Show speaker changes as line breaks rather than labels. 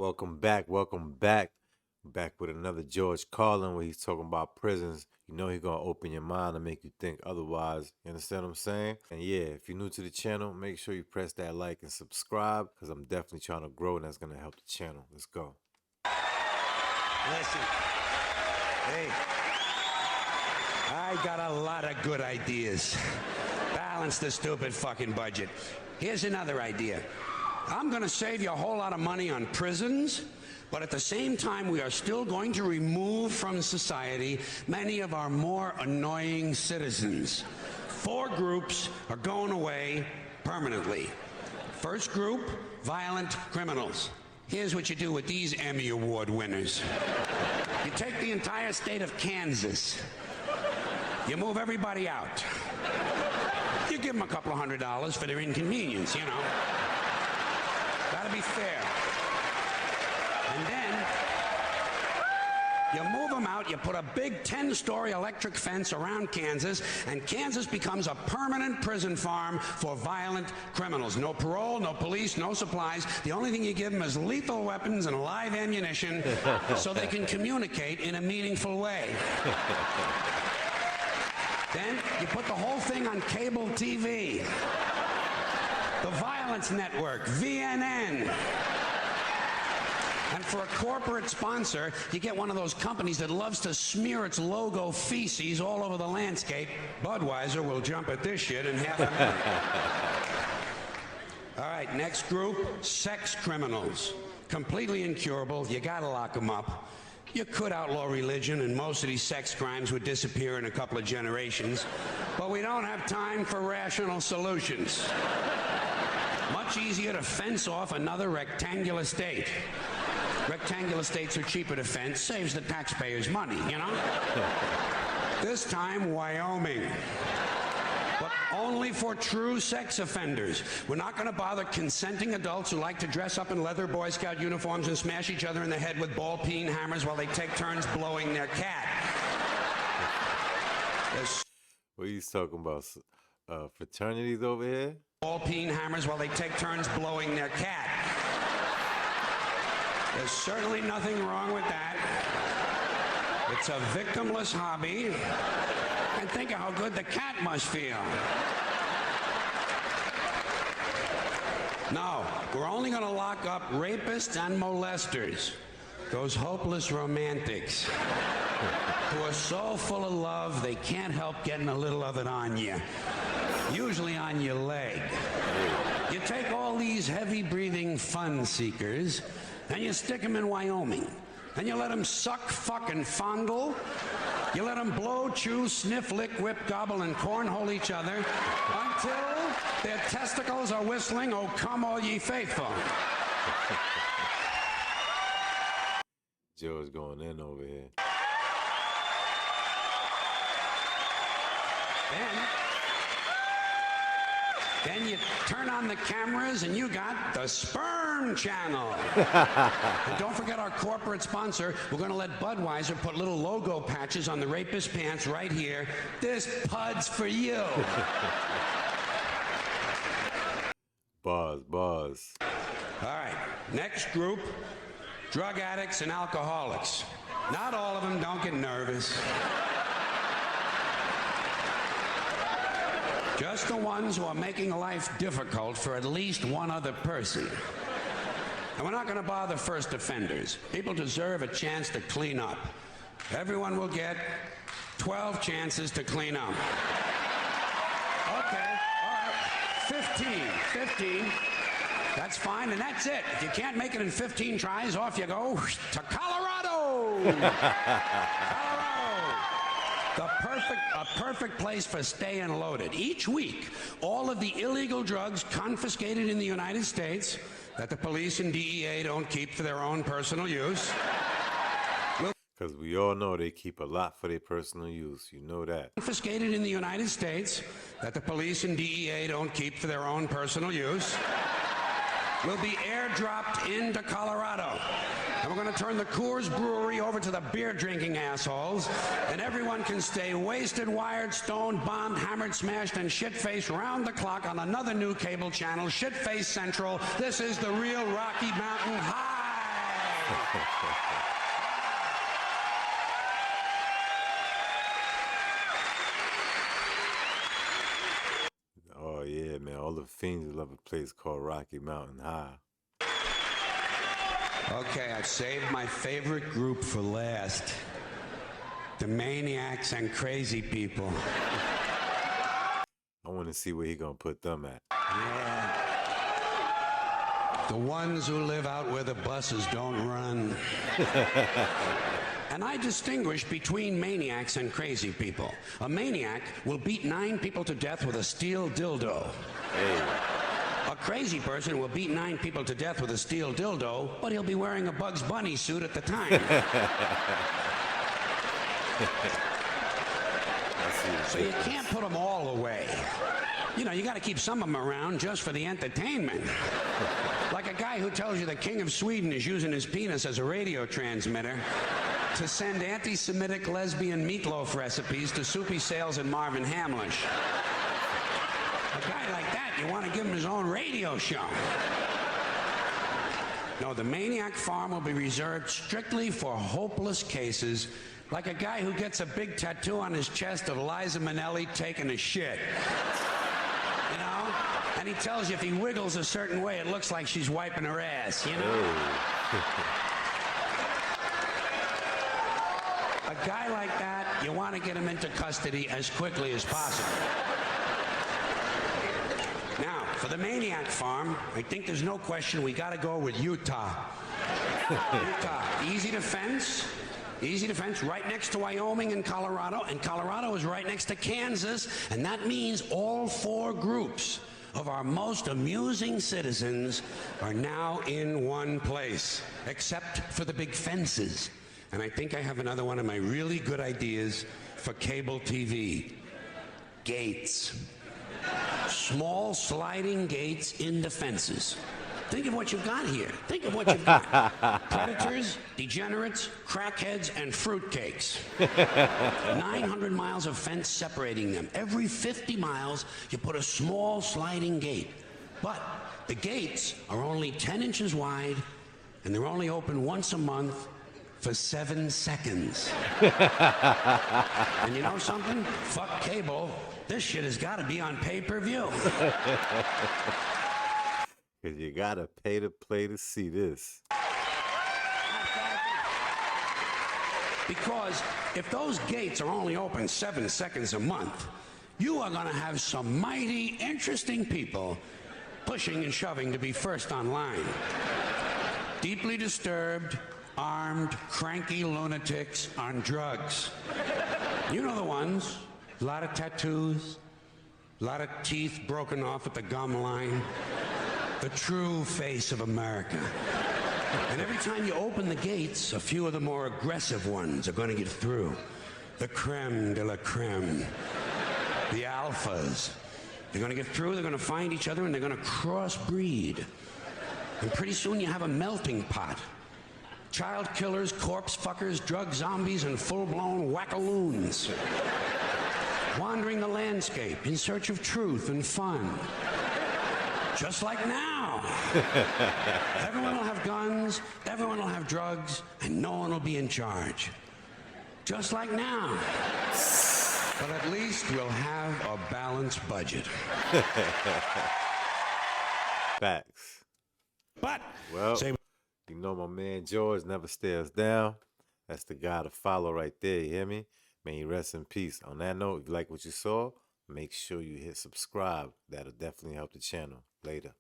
Welcome back. Welcome back. Back with another George Carlin where he's talking about prisons. You know he's going to open your mind and make you think otherwise. You understand what I'm saying? And yeah, if you're new to the channel, make sure you press that like and subscribe because I'm definitely trying to grow and that's going to help the channel. Let's go.
Listen, hey, I got a lot of good ideas. Balance the stupid fucking budget. Here's another idea. I'm gonna save you a whole lot of money on prisons, but at the same time, we are still going to remove from society many of our more annoying citizens. 4 groups are going away permanently. First group, violent criminals. Here's what you do with these Emmy Award winners. You take the entire state of Kansas. You move everybody out. You give them a couple of $100 for their inconvenience, you know. Gotta be fair. And then you move them out, you put a big 10-story electric fence around Kansas, and Kansas becomes a permanent prison farm for violent criminals. No parole, no police, no supplies. The only thing you give them is lethal weapons and live ammunition so they can communicate in a meaningful way. Then you put the whole thing on cable TV. The Violence Network, VNN. And for a corporate sponsor, you get one of those companies that loves to smear its logo feces all over the landscape. Budweiser will jump at this shit in half a minute. All right, next group, sex criminals. Completely incurable, you gotta lock them up. You could outlaw religion and most of these sex crimes would disappear in a couple of generations, but we don't have time for rational solutions. Much easier to fence off another rectangular state. Rectangular states are cheaper to fence, saves the taxpayers money, you know? This time, Wyoming. But only for true sex offenders. We're not going to bother consenting adults who like to dress up in leather Boy Scout uniforms and smash each other in the head with ball-peen hammers while they take turns blowing their cat.
What are you talking about? Fraternities over here?
Ball-peen hammers while they take turns blowing their cat. There's certainly nothing wrong with that. It's a victimless hobby. And think of how good the cat must feel. No, we're only going to lock up rapists and molesters. Those hopeless romantics who are so full of love they can't help getting a little of it on you. Usually on your leg. You take all these heavy-breathing fun seekers and you stick them in Wyoming. And you let them suck, fuck, and fondle. You let them blow, chew, sniff, lick, whip, gobble, and cornhole each other until their testicles are whistling, "Oh, come all ye faithful."
Joe's going in over here.
Then you turn on the cameras and you got the sperm channel. And don't forget our corporate sponsor. We're going to let Budweiser put little logo patches on the rapist pants right here. This pud's for you.
Buzz.
All right, next group, drug addicts and alcoholics. Not all of them, don't get nervous. Just the ones who are making life difficult for at least one other person. And we're not going to bother first offenders. People deserve a chance to clean up. Everyone will get 12 chances to clean up. Okay, all right, 15. That's fine, and that's it. If you can't make it in 15 tries, off you go to Colorado. Colorado. A perfect place for staying loaded. Each week, all of the illegal drugs confiscated in the United States that the police and DEA don't keep for their own personal use.
Because we all know they keep a lot for their personal use. You know that.
Confiscated in the United States that the police and DEA don't keep for their own personal use will be airdropped into Colorado. And we're going to turn the Coors Brewery over to the beer-drinking assholes, and everyone can stay wasted, wired, stoned, bombed, hammered, smashed, and shit-faced round the clock on another new cable channel, Shit-Face Central. This is the real Rocky Mountain High.
Oh yeah, man. All the fiends love a place called Rocky Mountain High.
Okay, I've saved my favorite group for last. The Maniacs and Crazy People.
I want to see where he gonna put them at.
Yeah. The ones who live out where the buses don't run. And I distinguish between maniacs and crazy people. A maniac will beat 9 people to death with a steel dildo.
Hey.
A crazy person will beat 9 people to death with a steel dildo, but he'll be wearing a Bugs Bunny suit at the time. So you can't put them all away. You know, you got to keep some of them around just for the entertainment. Like a guy who tells you the King of Sweden is using his penis as a radio transmitter to send anti-Semitic lesbian meatloaf recipes to Soupy Sales and Marvin Hamlish. A guy like that, you want to give him his own radio show. No, the Maniac Farm will be reserved strictly for hopeless cases, like a guy who gets a big tattoo on his chest of Liza Minnelli taking a shit. You know? And he tells you if he wiggles a certain way, it looks like she's wiping her ass, you know? A guy like that, you want to get him into custody as quickly as possible. Now, for the Maniac Farm, I think there's no question we got to go with Utah. Utah, easy to fence. Easy to fence, right next to Wyoming and Colorado is right next to Kansas, and that means all 4 groups of our most amusing citizens are now in one place, except for the big fences. And I think I have another one of my really good ideas for cable TV. Gates. Small sliding gates in the fences. Think of what you've got here. Think of what you've got. Predators, degenerates, crackheads, and fruitcakes. 900 miles of fence separating them. Every 50 miles, you put a small sliding gate. But the gates are only 10 inches wide, and they're only open once a month for 7 seconds. And you know something? Fuck cable. This shit has got to be on pay-per-view.
Because you got to pay to play to see this.
Because if those gates are only open 7 seconds a month, you are going to have some mighty interesting people pushing and shoving to be first online. Deeply disturbed, armed, cranky lunatics on drugs. You know the ones. A lot of tattoos, a lot of teeth broken off at the gum line. The true face of America. And every time you open the gates, a few of the more aggressive ones are going to get through. The creme de la creme. The alphas. They're going to get through, they're going to find each other, and they're going to crossbreed. And pretty soon you have a melting pot. Child killers, corpse fuckers, drug zombies, and full-blown wackaloons. Wandering the landscape in search of truth and fun. Just like now. Everyone will have guns, everyone will have drugs, and no one will be in charge. Just like now. But at least we'll have a balanced budget.
Facts.
But,
Well, you know my man George never stares down. That's the guy to follow right there, you hear me? May he rest in peace. On that note, if you like what you saw, make sure you hit subscribe. That'll definitely help the channel. Later.